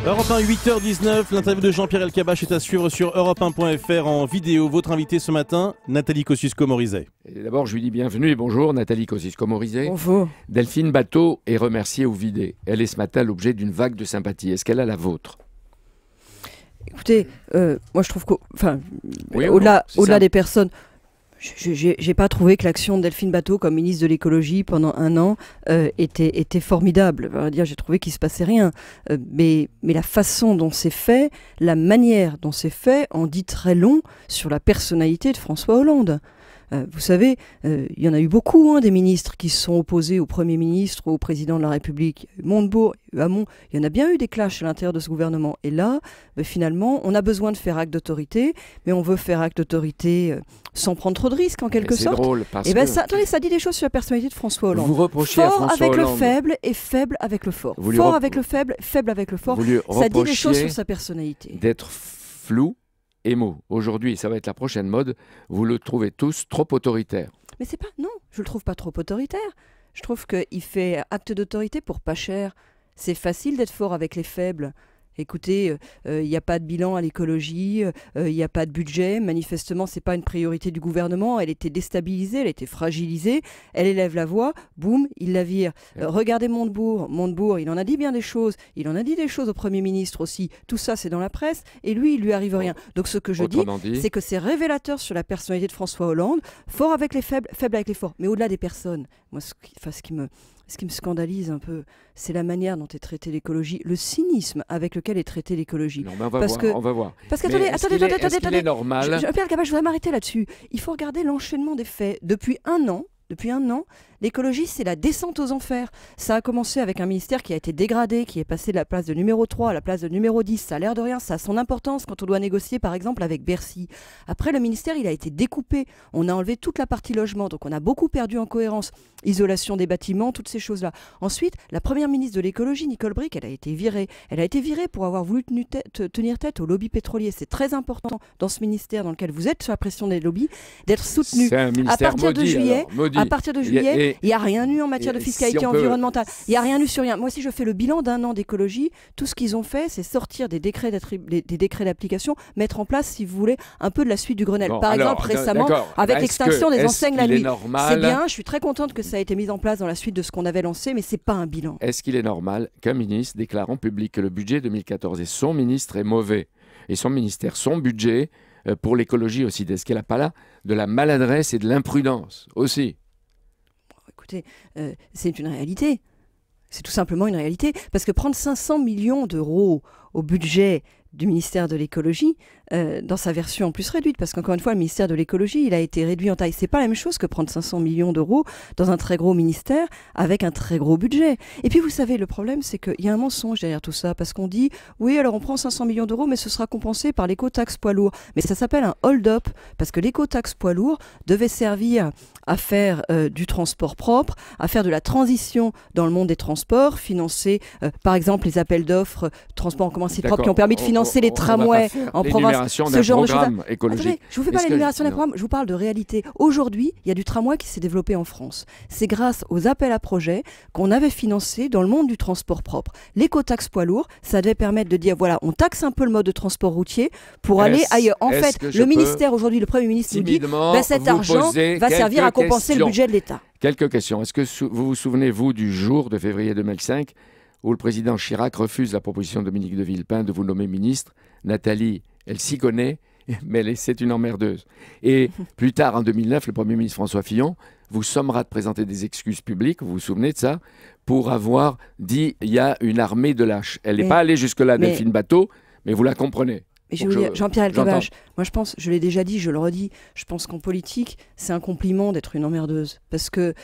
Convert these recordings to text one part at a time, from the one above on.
Europe 1, 8h19, l'interview de Jean-Pierre Elkabbach est à suivre sur europe1.fr en vidéo. Votre invitée ce matin, Nathalie Kosciusko-Morizet. D'abord, je lui dis bienvenue et bonjour, Nathalie Kosciusko-Morizet. Bonjour. Delphine Batho est remerciée ou vidée. Elle est ce matin l'objet d'une vague de sympathie. Est-ce qu'elle a la vôtre? Écoutez, moi je trouve au-delà des personnes, j'ai pas trouvé que l'action de Delphine Batho comme ministre de l'écologie pendant un an était formidable. J'ai trouvé qu'il se passait rien. Mais la façon dont c'est fait, la manière dont c'est fait, en dit très long sur la personnalité de François Hollande. Vous savez, il y en a eu beaucoup, des ministres qui se sont opposés au Premier ministre, au Président de la République. Montebourg, Hamon, il y en a bien eu des clashs à l'intérieur de ce gouvernement. Et là, finalement, on a besoin de faire acte d'autorité, mais on veut faire acte d'autorité sans prendre trop de risques, en quelque sorte. C'est drôle, parce que... ça dit des choses sur la personnalité de François Hollande. Vous reprochez à François avec Hollande. Le faible et faible avec le fort. Fort avec le faible, faible avec le fort. Ça dit des choses sur sa personnalité. D'être flou. Émo, aujourd'hui, ça va être la prochaine mode, vous le trouvez tous trop autoritaire. Mais c'est pas, non, je le trouve pas trop autoritaire. Je trouve qu'il fait acte d'autorité pour pas cher. C'est facile d'être fort avec les faibles. Écoutez, il n'y a pas de bilan à l'écologie, il n'y a pas de budget. Manifestement, ce n'est pas une priorité du gouvernement. Elle était déstabilisée, elle était fragilisée. Elle élève la voix, boum, il la vire. Regardez Montebourg. Montebourg, il en a dit bien des choses. Il en a dit des choses au Premier ministre aussi. Tout ça, c'est dans la presse. Et lui, il lui arrive rien. Donc ce que je dis, c'est que c'est révélateur sur la personnalité de François Hollande. Fort avec les faibles, faible avec les forts. Mais au-delà des personnes, moi, ce qui me scandalise un peu, c'est la manière dont est traitée l'écologie, le cynisme avec lequel est traitée l'écologie. On va voir. Parce que, attendez. Est Normal... Jean-Pierre Elkabbach, je voudrais m'arrêter là-dessus. Il faut regarder l'enchaînement des faits. Depuis un an, l'écologie, c'est la descente aux enfers. Ça a commencé avec un ministère qui a été dégradé, qui est passé de la place de numéro 3 à la place de numéro 10. Ça a l'air de rien, ça a son importance quand on doit négocier, par exemple, avec Bercy. Après, le ministère, il a été découpé. On a enlevé toute la partie logement, donc on a beaucoup perdu en cohérence. Isolation des bâtiments, toutes ces choses-là. Ensuite, la première ministre de l'écologie, Nicole Bricq, elle a été virée. Elle a été virée pour avoir voulu tenir tête au lobby pétrolier. C'est très important dans ce ministère dans lequel vous êtes sous la pression des lobbies, d'être soutenu. C'est un ministère À partir de juillet, il n'y a rien eu en matière de fiscalité environnementale. Il n'y a rien eu sur rien. Moi, si je fais le bilan d'un an d'écologie, tout ce qu'ils ont fait, c'est sortir des décrets d'application, mettre en place, si vous voulez, un peu de la suite du Grenelle. Par exemple, récemment, avec l'extinction des enseignes la nuit. C'est bien, je suis très contente que ça ait été mis en place dans la suite de ce qu'on avait lancé, mais c'est pas un bilan. Est-ce qu'il est normal qu'un ministre déclare en public que le budget 2014 et son ministre est mauvais, et son ministère, son budget pour l'écologie aussi? Est-ce qu'elle n'a pas là de la maladresse et de l'imprudence aussi? Écoutez, c'est une réalité. C'est tout simplement une réalité. Parce que prendre 500 millions d'euros au budget du ministère de l'écologie, dans sa version en plus réduite, parce qu'encore une fois, le ministère de l'écologie, il a été réduit en taille. C'est pas la même chose que prendre 500 millions d'euros dans un très gros ministère avec un très gros budget. Et puis, vous savez, le problème, c'est qu'il y a un mensonge derrière tout ça, parce qu'on dit, oui, alors on prend 500 millions d'euros, mais ce sera compensé par l'éco-taxe poids lourd. Mais ça s'appelle un hold-up, parce que l'éco-taxe poids lourd devait servir à faire du transport propre, à faire de la transition dans le monde des transports, financer, par exemple, les appels d'offres transport en commun site propre qui ont permis de financer les tramways en province. Ce genre de choses. Attendez, je vous fais pas l'énumération d'un programme, je vous parle de réalité. Aujourd'hui, il y a du tramway qui s'est développé en France. C'est grâce aux appels à projets qu'on avait financé dans le monde du transport propre. L'éco-taxe poids lourd, ça devait permettre de dire, voilà, on taxe un peu le mode de transport routier pour aller ailleurs. En fait, le ministère aujourd'hui, le Premier ministre nous dit, cet argent va servir à compenser le budget de l'État. Quelques questions. Est-ce que vous vous souvenez, vous, du jour de février 2005 où le président Chirac refuse la proposition de Dominique de Villepin de vous nommer ministre? Nathalie, elle s'y connaît, mais c'est une emmerdeuse. Et plus tard, en 2009, le Premier ministre François Fillon vous sommera de présenter des excuses publiques, vous vous souvenez de ça, pour avoir dit il y a une armée de lâches. Elle n'est pas allée jusque-là, Delphine Batho, mais vous la comprenez. Mais je veux dire, Jean-Pierre Elkabbach, moi je pense, je l'ai déjà dit, je le redis, je pense qu'en politique, c'est un compliment d'être une emmerdeuse. Parce que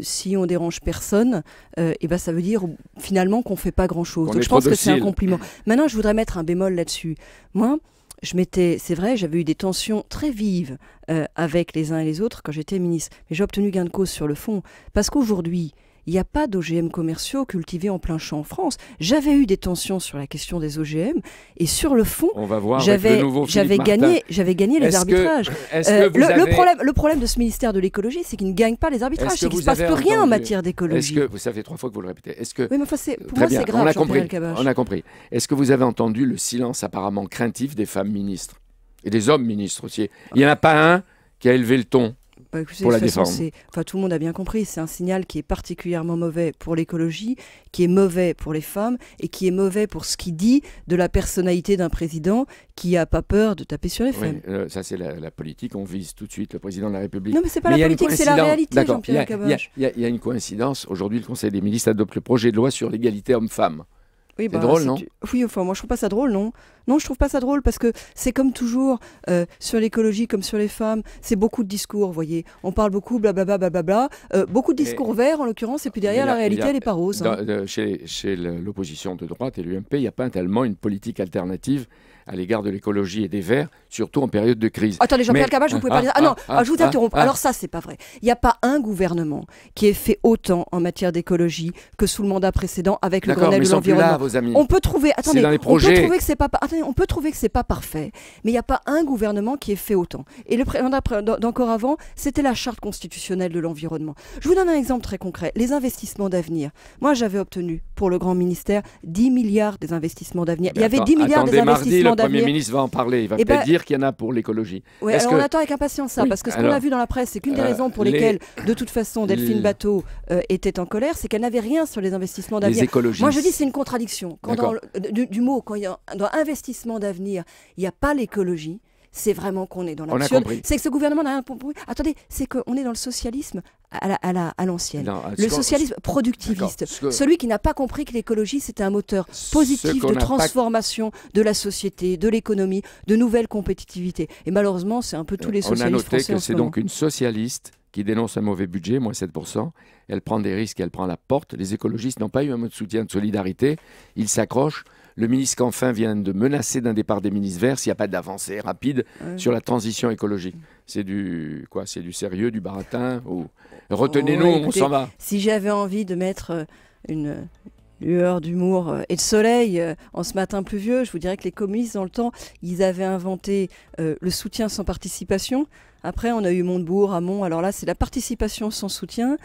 si on dérange personne, ça veut dire finalement qu'on ne fait pas grand-chose. Donc je pense que c'est un compliment. Maintenant, je voudrais mettre un bémol là-dessus. Moi, c'est vrai, j'avais eu des tensions très vives avec les uns et les autres quand j'étais ministre. Mais j'ai obtenu gain de cause sur le fond. Parce qu'aujourd'hui, il n'y a pas d'OGM commerciaux cultivés en plein champ en France. J'avais eu des tensions sur la question des OGM et sur le fond, on va voir avec le nouveau Philippe Martin. J'avais gagné les arbitrages. Le problème de ce ministère de l'écologie, c'est qu'il ne gagne pas les arbitrages, c'est qu'il ne se passe plus rien en matière d'écologie. Ça fait 3 fois que vous le répétez. Oui, mais enfin, pour moi, c'est grave, Jean-Pierre Elkabbach. On a compris. Est-ce que vous avez entendu le silence apparemment craintif des femmes ministres et des hommes ministres aussi? Il n'y en a pas un qui a élevé le ton pour la défendre. Tout le monde a bien compris, c'est un signal qui est particulièrement mauvais pour l'écologie, qui est mauvais pour les femmes et qui est mauvais pour ce qu'il dit de la personnalité d'un président qui n'a pas peur de taper sur les femmes. Ça, c'est la politique. On vise tout de suite le président de la République. Non, mais c'est pas la politique, c'est la réalité, Jean-Pierre Elkabbach. Il y a une coïncidence. Aujourd'hui, le Conseil des ministres adopte le projet de loi sur l'égalité homme-femme. Oui, c'est drôle, non? Oui, enfin, moi je trouve pas ça drôle, non. Non, je trouve pas ça drôle parce que c'est comme toujours sur l'écologie comme sur les femmes, c'est beaucoup de discours, vous voyez. On parle beaucoup, blablabla, blablabla, beaucoup de discours verts en l'occurrence, et puis derrière la réalité, elle n'est pas rose. Chez l'opposition de droite et l'UMP, il n'y a pas tellement une politique alternative à l'égard de l'écologie et des Verts, surtout en période de crise. Attendez, Jean-Pierre Elkabbach, vous pouvez pas dire... Ah non, je vous interromps. Alors ça, c'est pas vrai. Il n'y a pas un gouvernement qui ait fait autant en matière d'écologie que sous le mandat précédent avec le Grenelle de l'environnement. Vos amis. On peut trouver... Attendez, dans les projets. on peut trouver que c'est pas parfait, mais il n'y a pas un gouvernement qui ait fait autant. Et le président d'encore avant, c'était la charte constitutionnelle de l'environnement. Je vous donne un exemple très concret. Les investissements d'avenir. Moi, j'avais obtenu pour le grand ministère 10 milliards des investissements d'avenir. Il y avait 10 milliards des investissements le Premier ministre va en parler, il va peut-être dire qu'il y en a pour l'écologie. Oui, alors on attend avec impatience ça, parce que ce qu'on a vu dans la presse, c'est qu'une des raisons pour lesquelles, de toute façon, Delphine Batho était en colère, c'est qu'elle n'avait rien sur les investissements d'avenir. Moi, je dis c'est une contradiction. Quand dans il y a dans investissement d'avenir, il n'y a pas l'écologie. C'est vraiment qu'on est dans l'absurde. C'est que ce gouvernement n'a rien compris. Attendez, c'est qu'on est dans le socialisme à l'ancienne. Le socialisme productiviste. Celui qui n'a pas compris que l'écologie, c'était un moteur positif de transformation de la société, de l'économie, de nouvelles compétitivités. Et malheureusement, c'est un peu tous les socialistes français. On a noté que c'est donc une socialiste qui dénonce un mauvais budget, moins 7%. Elle prend des risques, elle prend la porte. Les écologistes n'ont pas eu un mot de soutien, de solidarité. Ils s'accrochent. Le ministre Canfin vient de menacer d'un départ des ministres verts s'il n'y a pas d'avancée rapide sur la transition écologique. C'est du sérieux, du baratin ou... Retenez-nous, on s'en va. Si j'avais envie de mettre une lueur d'humour et de soleil en ce matin pluvieux, je vous dirais que les communistes, dans le temps, ils avaient inventé le soutien sans participation. Après, on a eu Montebourg, Hamon. Alors là, c'est la participation sans soutien.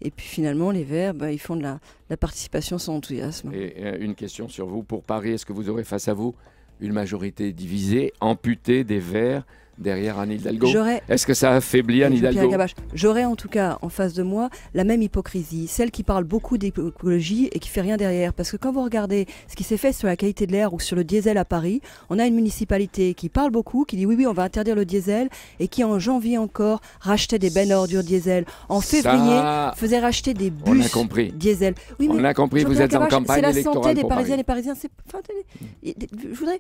Et puis finalement, les Verts, ils font de la participation sans enthousiasme. Et une question sur vous. Pour Paris, est-ce que vous aurez face à vous une majorité divisée, amputée des Verts derrière Anne Hidalgo? Est-ce que ça affaiblit Anne Hidalgo? J'aurais en tout cas en face de moi la même hypocrisie, celle qui parle beaucoup d'écologie et qui fait rien derrière. Parce que quand vous regardez ce qui s'est fait sur la qualité de l'air ou sur le diesel à Paris, on a une municipalité qui parle beaucoup, qui dit oui, on va interdire le diesel, et qui en janvier encore rachetait des bennes à ordures diesel. En février, faisait racheter des bus diesel. Oui, on a compris, vous êtes en campagne électorale. C'est la santé des Parisiennes et Parisiens. Je voudrais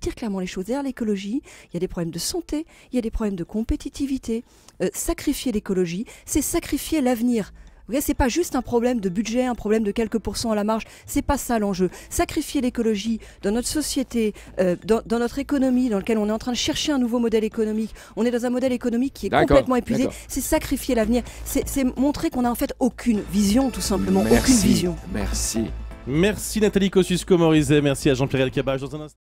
dire clairement les choses. Derrière l'écologie, il y a des problèmes de santé, il y a des problèmes de compétitivité. Sacrifier l'écologie, c'est sacrifier l'avenir. C'est pas juste un problème de budget, un problème de quelques pourcents à la marge. C'est pas ça l'enjeu. Sacrifier l'écologie dans notre société, dans notre économie, dans lequel on est en train de chercher un nouveau modèle économique. On est dans un modèle économique qui est complètement épuisé. C'est sacrifier l'avenir. C'est montrer qu'on a en fait aucune vision, tout simplement. Aucune vision. Merci. Merci Nathalie Kosciusko-Morizet. Merci à Jean-Pierre Elkabbach. Dans un instant.